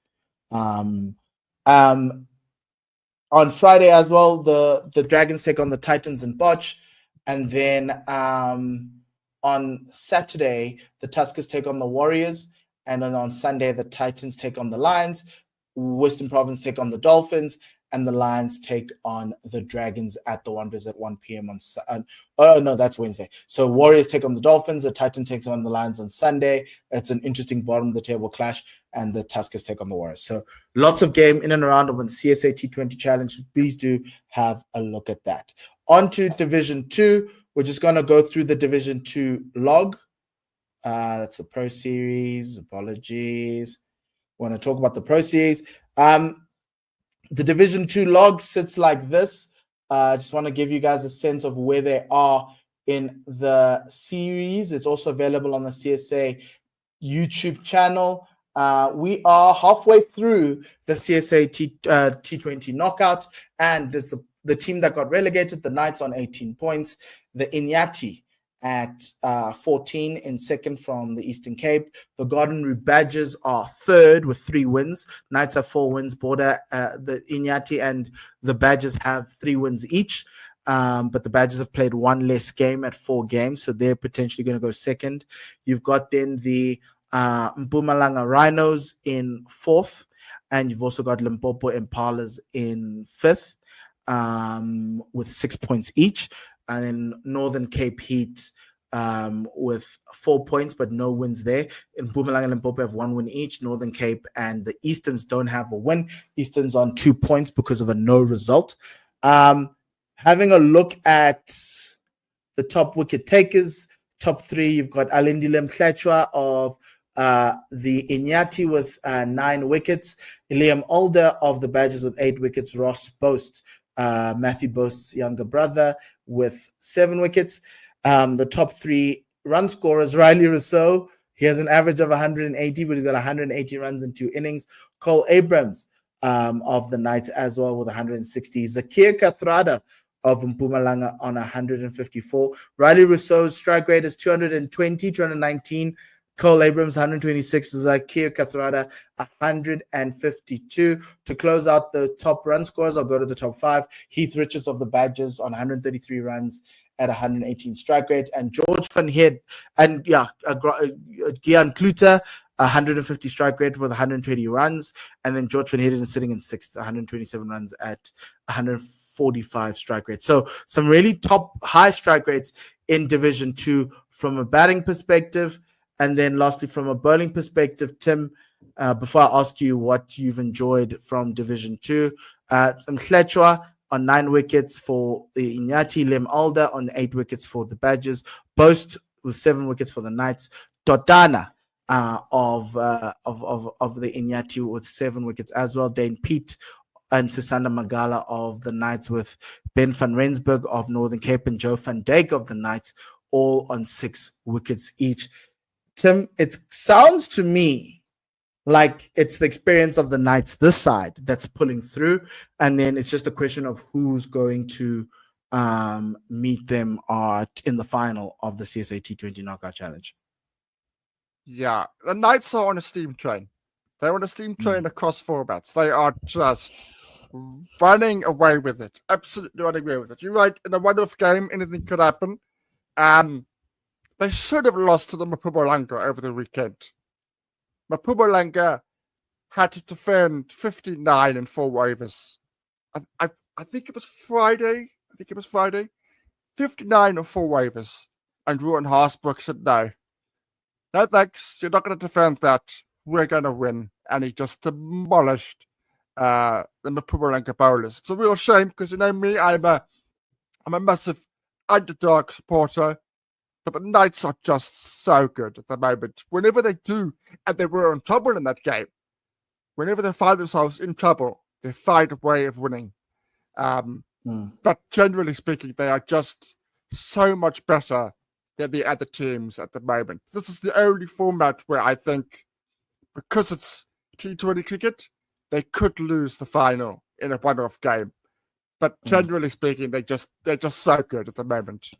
Speaker 1: On Friday as well, the Dragons take on the Titans in Botch. And then on Saturday, the Tuskers take on the Warriors. And then on Sunday, the Titans take on the Lions. Western Province take on the Dolphins. And the Lions take on the Dragons at the Wanderers at 1 p.m. That's Wednesday. So Warriors take on the Dolphins, the Titans takes on the Lions on Sunday. It's an interesting bottom of the table clash, and the Tuskers take on the Warriors. So lots of game in and around of the CSA T20 Challenge. Please do have a look at that. On to Division 2. We're just going to go through the Division 2 log. That's the Pro Series. Apologies. We want to talk about the Pro Series. The Division 2 log sits like this. I just want to give you guys a sense of where they are in the series. It's also available on the CSA YouTube channel. We are halfway through the CSA T20 knockout, and there's the team that got relegated, the Knights on 18 points, the Inyati at 14 in second from the Eastern Cape. The Garden Badgers are third with 3 wins. Knights have 4 wins. The Inyati and the Badgers have 3 wins each. but the Badgers have played one less game at 4 games, so they're potentially going to go second. You've got then the Mpumalanga Rhinos in 4th, and you've also got Limpopo Impalas in 5th, with 6 points each, and then Northern Cape Heat with 4 points, but no wins there. In Mpumalanga and Limpopo have 1 win each. Northern Cape and the Easterns don't have a win. Easterns on 2 points because of a no result. Having a look at the top wicket takers, top 3, you've got Alindile Mhletshwa of the Inyati with 9 wickets, Liam Alder of the Badgers with 8 wickets, Ross Boast, Matthew Boast's younger brother, with 7 wickets. The top 3 run scorers, Riley Rousseau, he has an average of 180, but he's got 180 runs in 2 innings. Cole Abrams of the Knights as well with 160. Zakir Kathrada of Mpumalanga on 154. Riley Rousseau's strike rate is 220, 219. Cole Abrams 126, Zakir Kathrada 152. To close out the top run scorers, I'll go to the top 5. Heath Richards of the Badgers on 133 runs at 118 strike rate, and George van Heerd and Gian Kluter 150 strike rate with 120 runs, and then George van Heerd is sitting in 6th, 127 runs at 145 strike rate. So some really top high strike rates in Division 2 from a batting perspective. And then lastly, from a bowling perspective, Tim, before I ask you what you've enjoyed from Division 2, some Mhletshwa on 9 wickets for the Inyati, Lem Alder on 8 wickets for the Badgers, Boast with 7 wickets for the Knights, Totana of the Inyati with 7 wickets as well, Dane Pete and Sisanda Magala of the Knights, with Ben van Rensburg of Northern Cape and Joe van Dijk of the Knights, all on 6 wickets each. Tim, it sounds to me like it's the experience of the Knights this side that's pulling through, and then it's just a question of who's going to meet them in the final of the CSA T20 Knockout Challenge.
Speaker 2: Yeah, the Knights are on a steam train. They're on a steam train across formats. They are just running away with it. Absolutely running away with it. You're right, in a one-off game, anything could happen. They should have lost to the Mpumalanga over the weekend. Mpumalanga had to defend 59 in 4 overs. I think it was Friday. 59 in 4 overs. And Ruan Haasbrook said, no, thanks. You're not going to defend that. We're going to win. And he just demolished the Mpumalanga bowlers. It's a real shame because, you know me, I'm a massive underdog supporter. But the Knights are just so good at the moment. Whenever they do, and they were in trouble in that game, whenever they find themselves in trouble, they find a way of winning. But generally speaking, they are just so much better than the other teams at the moment. This is the only format where I think, because it's T20 cricket, they could lose the final in a one-off game. But generally speaking, they're just so good at the moment.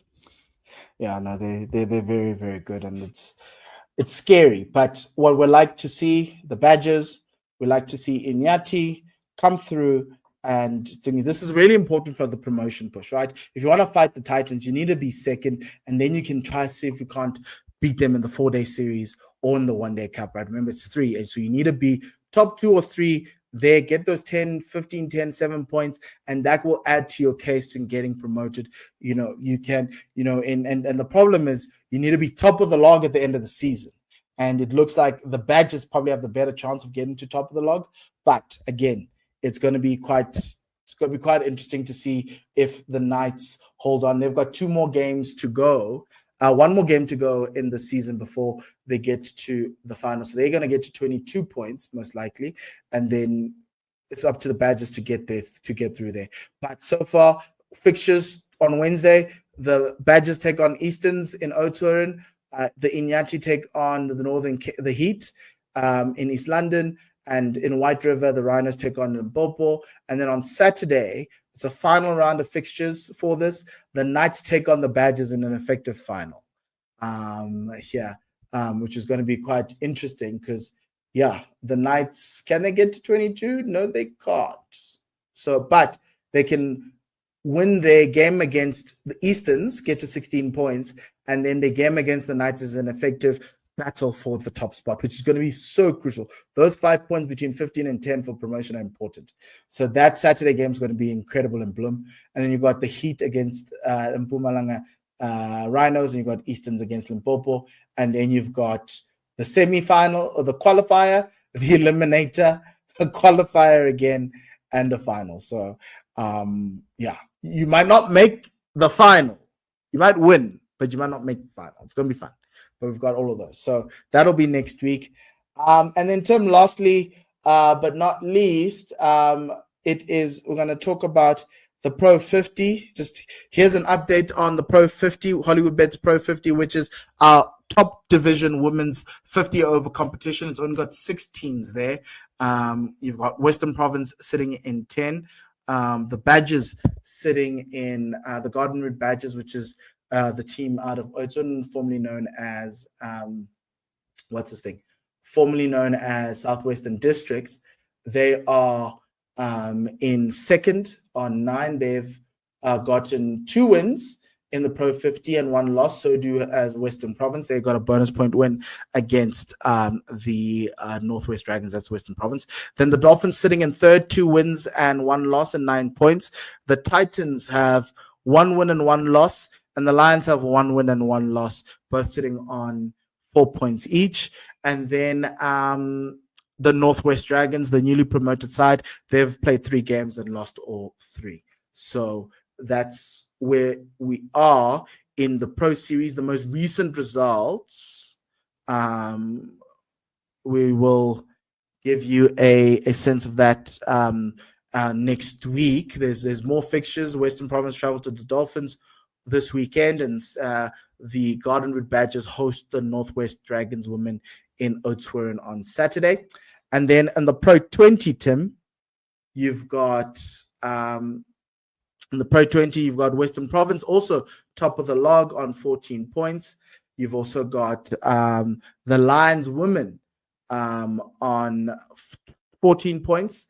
Speaker 1: Yeah, no, they're very, very good, and it's scary. But what we like to see, the Badgers, we like to see Inyati come through, and this is really important for the promotion push, right? If you want to fight the Titans, you need to be second, and then you can try to see if you can't beat them in the 4-day series or in the 1-day cup, right? Remember, it's 3, and so you need to be top 2 or 3 there, get those 10, 15, 10, 7 points, and that will add to your case in getting promoted. You can, and the problem is you need to be top of the log at the end of the season. And it looks like the Badgers probably have the better chance of getting to top of the log. But again, it's going to be quite interesting to see if the Knights hold on. They've got 2 more games to go. 1 more game to go in the season before they get to the final. So they're going to get to 22 points, most likely. And then it's up to the Badgers to get through there. But so far, fixtures on Wednesday, the Badgers take on Easterns in Oudtshoorn. The Inyati take on the Heat in East London. And in White River, the Rhinos take on Limpopo. And then on Saturday, it's a final round of fixtures for this. The Knights take on the Badgers in an effective final. Which is going to be quite interesting because, the Knights, can they get to 22? No, they can't. So, but they can win their game against the Easterns, get to 16 points, and then their game against the Knights is an effective battle for the top spot, which is going to be so crucial. Those 5 points between 15 and 10 for promotion are important. So that Saturday game is going to be incredible in Bloem. And then you've got the Heat against Mpumalanga Rhinos, and you've got Easterns against Limpopo. And then you've got the semi-final, or the qualifier, the eliminator, a qualifier again, and the final. So, you might not make the final. You might win, but you might not make the final. It's going to be fun. But we've got all of those. So that'll be next week. And then, Tim, lastly, but not least, we're going to talk about the Pro 50. Just here's an update on the Pro 50, Hollywoodbets Pro 50, which is our top division women's 50 over competition. It's only got 6 teams there. You've got Western Province sitting in 10. The Badgers sitting in the Garden Route Badgers, which is the team out of Oudtshoorn, formerly known as formerly known as Southwestern Districts. They are in second on 9. They've gotten 2 wins in the Pro 50 and 1 loss. So do as Western Province. They got a bonus point win against the Northwest Dragons. That's Western Province. Then the Dolphins sitting in third, 2 wins and 1 loss and 9 points. The Titans have 1 win and 1 loss, and the Lions have 1 win and 1 loss, both sitting on 4 points each. And then the Northwest Dragons, the newly promoted side, they've played 3 games and lost all 3. So that's where we are in the Pro Series. The most recent results, we will give you a sense of that next week. There's more fixtures. Western Province travel to the Dolphins this weekend, and the Garden Route Badgers host the Northwest Dragons women in Oudtshoorn on Saturday. And then in the Pro 20, Tim, you've got in the Pro 20, you've got Western Province also top of the log on 14 points. You've also got the Lions women on 14 points.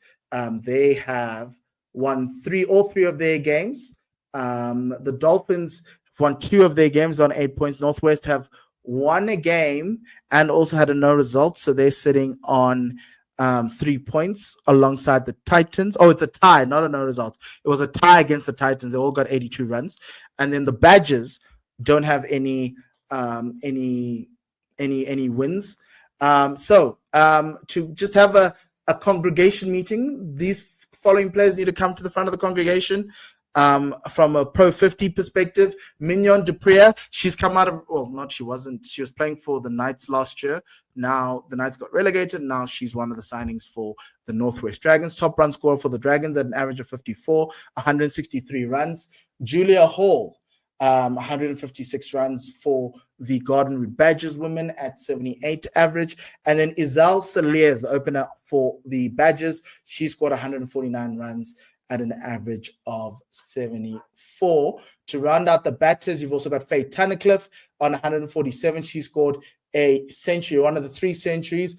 Speaker 1: They have won all three of their games. The Dolphins have won 2 of their games on 8 points. Northwest have won a game and also had a no result, so they're sitting on 3 points alongside the Titans. Oh, it's a tie, not a no result. It was a tie against the Titans. They all got 82 runs, and then the Badgers don't have any wins. So to just have a congregation meeting, these following players need to come to the front of the congregation. From a Pro 50 perspective, Mignon Dupria, she's come out of, she was playing for the Knights last year. Now the Knights got relegated. Now she's one of the signings for the Northwest Dragons. Top run scorer for the Dragons at an average of 54, 163 runs. Julia Hall, 156 runs for the Garden Route Badgers women at 78 average. And then Izal Saliers, the opener for the Badgers, she scored 149 runs at an average of 74. To round out the batters, you've also got Faye Tunnicliffe on 147. She scored a century, one of the 3 centuries.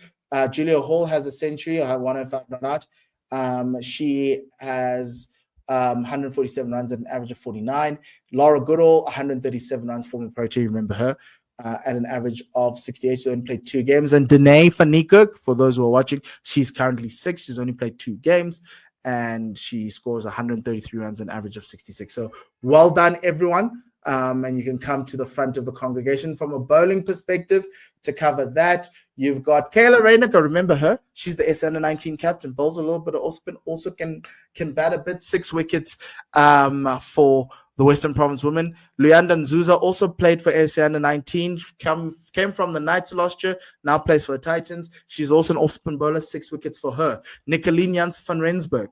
Speaker 1: Julia Hall has a century. I have 105 not out. She has 147 runs at an average of 49. Laura Goodall, 137 runs, former Protea, you remember her, at an average of 68. She only played 2 games. And Danae van Niekerk, for those who are watching, she's currently 6. She's only played 2 games. And she scores 133 runs, an average of 66. So well done, everyone. And you can come to the front of the congregation. From a bowling perspective, to cover that, you've got Kayla Reiniger. Remember her? She's the SA Under-19 captain. Bowls a little bit of off-spin. Also can bat a bit. 6 wickets for the Western Province women. Luyanda Nzuza also played for SA Under-19. Came from the Knights last year. Now plays for the Titans. She's also an off-spin bowler. 6 wickets for her. Nicoline Jans van Rensburg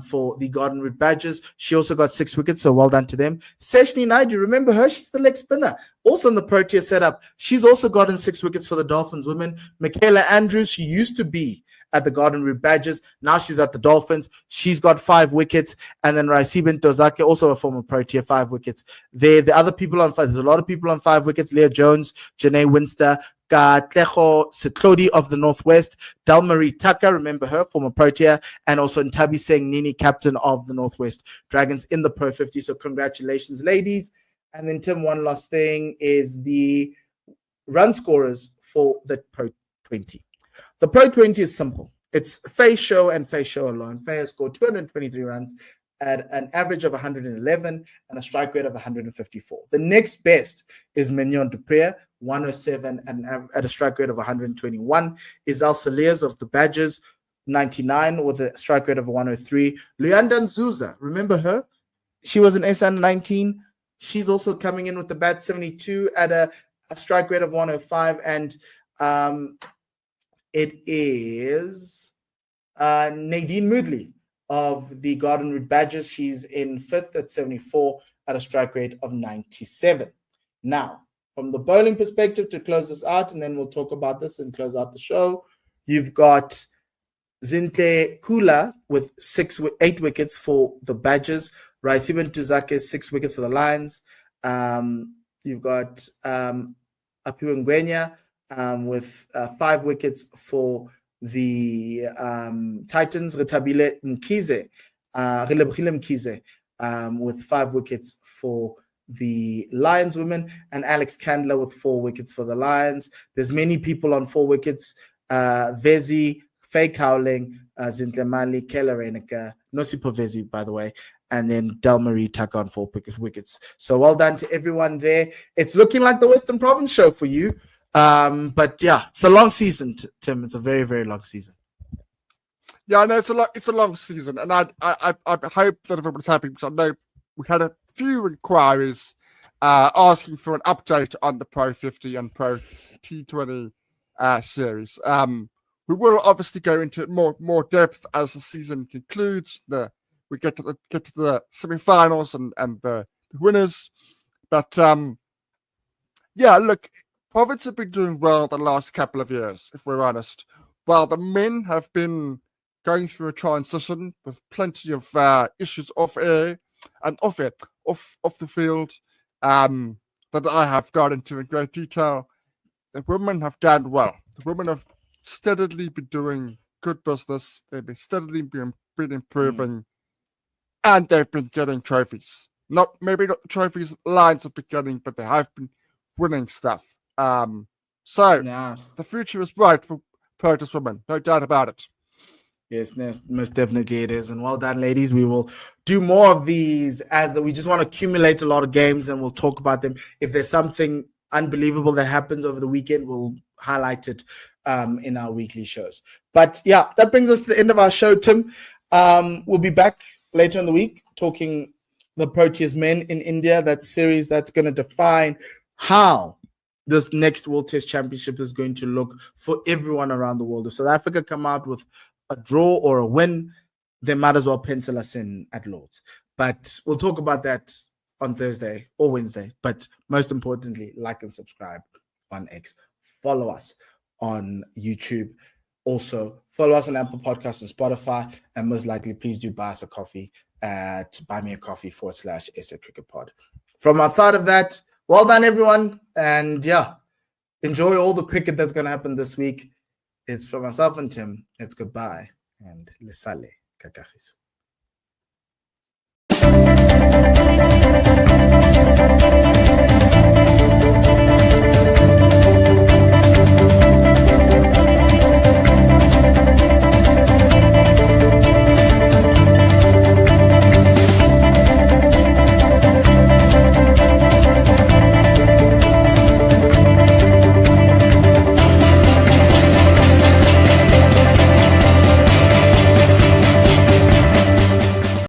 Speaker 1: for the Garden Route Badgers. She also got 6 wickets, so well done to them. Seshni Naidu, remember her? She's the leg spinner. Also in the Protea setup. She's also gotten 6 wickets for the Dolphins women. Michaela Andrews, she used to be at the Garden Route Badgers. Now she's at the Dolphins. She's got 5 wickets. And then Raisibe Ntozake, also a former Protea, 5 wickets. The other people on 5, there's a lot of people on 5 wickets. Leah Jones, Janae Winster, Katleho Sitlodi of the Northwest, Dalmarie Tucker, remember her, former Protea, and also Ntabi Singh Nini, captain of the Northwest Dragons in the Pro 50. So congratulations, ladies. And then, Tim, one last thing is the run scorers for the Pro 20. The Pro 20 is simple. It's Faye Show and Faye Show alone. Faye has scored 223 runs at an average of 111 and a strike rate of 154. The next best is Mignon Dupré, 107 at a strike rate of 121. Isal Saliers of the Badgers, 99 with a strike rate of 103. Luyanda Nzuza, remember her? She was an S under 19. She's also coming in with the bat, 72 at a strike rate of 105. And it is Nadine Moodley of the Garden Route Badgers. She's in 5th at 74 at a strike rate of 97. Now, from the bowling perspective, to close this out, and then we'll talk about this and close out the show, you've got Zintle Kula with 8 wickets for the Badgers. Raisibe Ntozake, 6 wickets for the Lions. You've got Apiwe Ngwenya with 5 wickets for the Titans. Retabile Mkize, with 5 wickets for the Lions women, and Alex Candler with 4 wickets for the Lions. There's many people on 4 wickets. Vezi, Faye Cowling, Zintle Mali, Kela Renica, Nosipo Vezi, by the way, and then Dalmarie Tucker on 4 wickets. So well done to everyone there. It's looking like the Western Province show for you. But yeah, it's a long season, Tim. It's a very, very long season.
Speaker 2: Yeah, I know it's a long season, and I hope that everybody's happy, because I know we had a few inquiries asking for an update on the Pro 50 and Pro T20 series. We will obviously go into more depth as the season concludes. We get to the semi-finals and the winners. But yeah, look, Province have been doing well the last couple of years, if we're honest. While the men have been going through a transition with plenty of issues off air and off the field that I have got into in great detail, the women have done well. The women have steadily been doing good business. They've been steadily been improving, and they've been getting trophies. Maybe not the trophies Lions have been getting, but they have been winning stuff. So the future is bright for Proteas women, no doubt about it.
Speaker 1: Yes, most definitely it is. And well done, ladies. We will do more of these we just want to accumulate a lot of games, and we'll talk about them. If there's something unbelievable that happens over the weekend, we'll highlight it in our weekly shows. But yeah, that brings us to the end of our show, Tim. We'll be back later in the week talking the Proteas men in India, that series that's going to define how this next World Test Championship is going to look for everyone around the world. If South Africa come out with a draw or a win, they might as well pencil us in at Lords. But we'll talk about that on Thursday or Wednesday. But most importantly, like and subscribe on X. Follow us on YouTube. Also, follow us on Apple Podcasts and Spotify. And most likely, please do buy us a coffee at buymeacoffee.com/SA Cricket Pod. From outside of that, well done, everyone. And yeah, enjoy all the cricket that's going to happen this week. It's from myself and Tim. It's goodbye and lesale kakahiso.